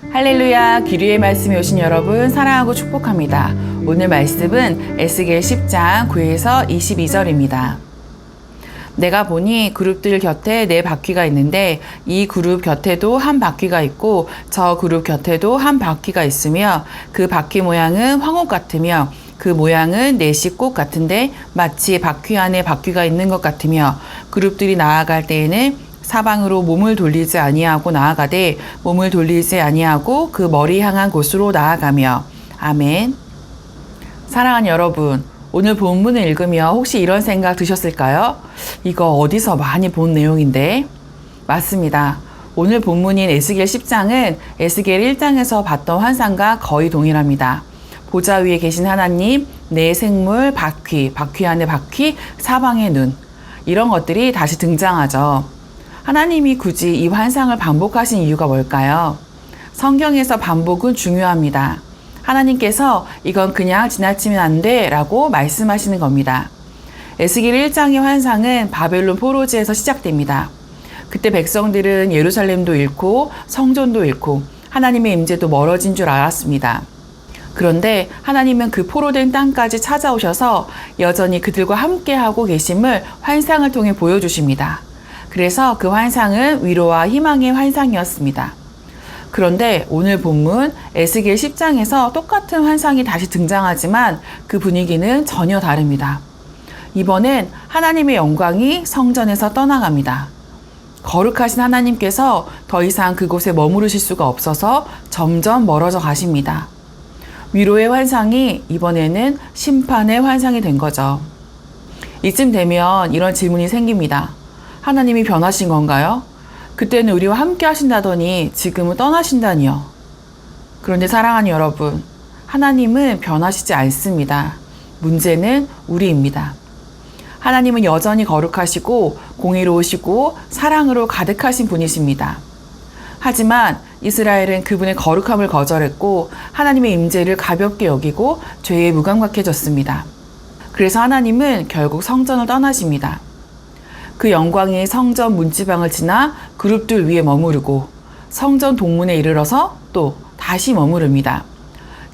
할렐루야, 기류의 말씀에 오신 여러분 사랑하고 축복합니다. 오늘 말씀은 에스겔 10장 9에서 22절입니다. 내가 보니 그룹들 곁에 네 바퀴가 있는데 이 그룹 곁에도 한 바퀴가 있고 저 그룹 곁에도 한 바퀴가 있으며 그 바퀴 모양은 황옥 같으며 그 모양은 내시꽃 같은데 마치 바퀴 안에 바퀴가 있는 것 같으며 그룹들이 나아갈 때에는 사방으로 몸을 돌리지 아니하고 나아가되 몸을 돌리지 아니하고 그 머리 향한 곳으로 나아가며. 아멘. 사랑하는 여러분, 오늘 본문을 읽으며 혹시 이런 생각 드셨을까요? 이거 어디서 많이 본 내용인데? 맞습니다. 오늘 본문인 에스겔 10장은 에스겔 1장에서 봤던 환상과 거의 동일합니다. 보좌 위에 계신 하나님, 네 생물, 바퀴 안에 바퀴, 사방의 눈, 이런 것들이 다시 등장하죠. 하나님이 굳이 이 환상을 반복하신 이유가 뭘까요? 성경에서 반복은 중요합니다. 하나님께서 이건 그냥 지나치면 안 돼 라고 말씀하시는 겁니다. 에스겔 1장의 환상은 바벨론 포로지에서 시작됩니다. 그때 백성들은 예루살렘도 잃고 성전도 잃고 하나님의 임재도 멀어진 줄 알았습니다. 그런데 하나님은 그 포로된 땅까지 찾아오셔서 여전히 그들과 함께하고 계심을 환상을 통해 보여주십니다. 그래서 그 환상은 위로와 희망의 환상이었습니다. 그런데 오늘 본문 에스겔 10장에서 똑같은 환상이 다시 등장하지만 그 분위기는 전혀 다릅니다. 이번엔 하나님의 영광이 성전에서 떠나갑니다. 거룩하신 하나님께서 더 이상 그곳에 머무르실 수가 없어서 점점 멀어져 가십니다. 위로의 환상이 이번에는 심판의 환상이 된 거죠. 이쯤 되면 이런 질문이 생깁니다. 하나님이 변하신 건가요? 그때는 우리와 함께 하신다더니 지금은 떠나신다니요. 그런데 사랑하는 여러분, 하나님은 변하시지 않습니다. 문제는 우리입니다. 하나님은 여전히 거룩하시고 공의로우시고 사랑으로 가득하신 분이십니다. 하지만 이스라엘은 그분의 거룩함을 거절했고 하나님의 임재를 가볍게 여기고 죄에 무감각해졌습니다. 그래서 하나님은 결국 성전을 떠나십니다. 그 영광이 성전 문지방을 지나 그룹들 위에 머무르고 성전 동문에 이르러서 또 다시 머무릅니다.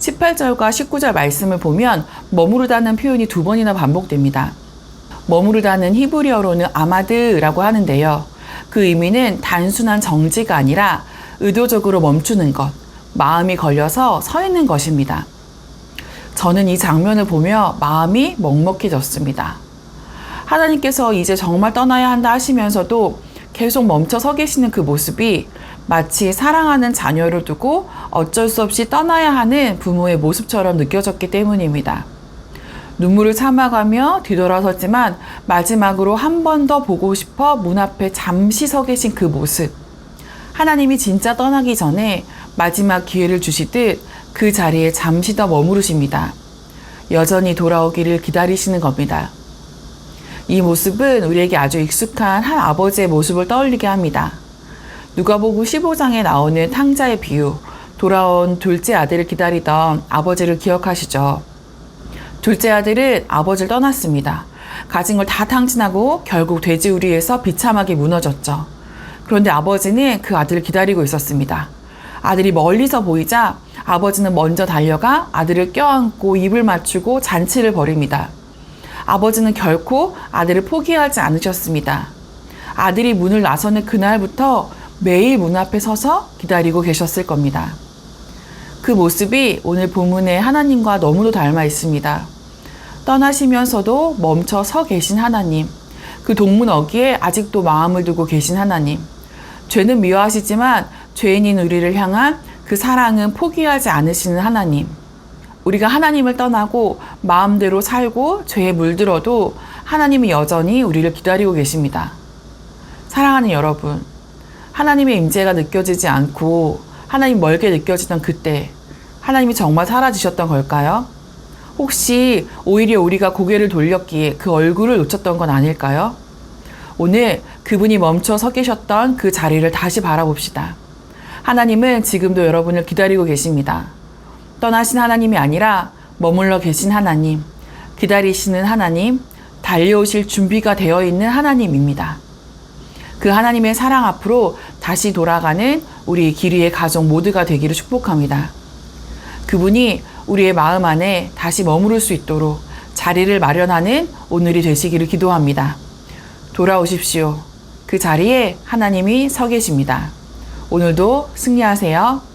18절과 19절 말씀을 보면 머무르다는 표현이 두 번이나 반복됩니다. 머무르다는 히브리어로는 아마드라고 하는데요. 그 의미는 단순한 정지가 아니라 의도적으로 멈추는 것, 마음이 걸려서 서 있는 것입니다. 저는 이 장면을 보며 마음이 먹먹해졌습니다. 하나님께서 이제 정말 떠나야 한다 하시면서도 계속 멈춰 서 계시는 그 모습이 마치 사랑하는 자녀를 두고 어쩔 수 없이 떠나야 하는 부모의 모습처럼 느껴졌기 때문입니다. 눈물을 참아가며 뒤돌아섰지만 마지막으로 한 번 더 보고 싶어 문 앞에 잠시 서 계신 그 모습. 하나님이 진짜 떠나기 전에 마지막 기회를 주시듯 그 자리에 잠시 더 머무르십니다. 여전히 돌아오기를 기다리시는 겁니다. 이 모습은 우리에게 아주 익숙한 한 아버지의 모습을 떠올리게 합니다. 누가복음 15장에 나오는 탕자의 비유, 돌아온 둘째 아들을 기다리던 아버지를 기억하시죠? 둘째 아들은 아버지를 떠났습니다. 가진 걸 다 탕진하고 결국 돼지우리에서 비참하게 무너졌죠. 그런데 아버지는 그 아들을 기다리고 있었습니다. 아들이 멀리서 보이자 아버지는 먼저 달려가 아들을 껴안고 입을 맞추고 잔치를 벌입니다. 아버지는 결코 아들을 포기하지 않으셨습니다. 아들이 문을 나서는 그날부터 매일 문 앞에 서서 기다리고 계셨을 겁니다. 그 모습이 오늘 본문의 하나님과 너무도 닮아 있습니다. 떠나시면서도 멈춰 서 계신 하나님, 그 동문 어귀에 아직도 마음을 두고 계신 하나님, 죄는 미워하시지만 죄인인 우리를 향한 그 사랑은 포기하지 않으시는 하나님, 우리가 하나님을 떠나고 마음대로 살고 죄에 물들어도 하나님은 여전히 우리를 기다리고 계십니다. 사랑하는 여러분, 하나님의 임재가 느껴지지 않고 하나님 멀게 느껴지던 그때 하나님이 정말 사라지셨던 걸까요? 혹시 오히려 우리가 고개를 돌렸기에 그 얼굴을 놓쳤던 건 아닐까요? 오늘 그분이 멈춰 서 계셨던 그 자리를 다시 바라봅시다. 하나님은 지금도 여러분을 기다리고 계십니다. 떠나신 하나님이 아니라 머물러 계신 하나님, 기다리시는 하나님, 달려오실 준비가 되어 있는 하나님입니다. 그 하나님의 사랑 앞으로 다시 돌아가는 우리 기리의 가족 모두가 되기를 축복합니다. 그분이 우리의 마음 안에 다시 머무를 수 있도록 자리를 마련하는 오늘이 되시기를 기도합니다. 돌아오십시오. 그 자리에 하나님이 서 계십니다. 오늘도 승리하세요.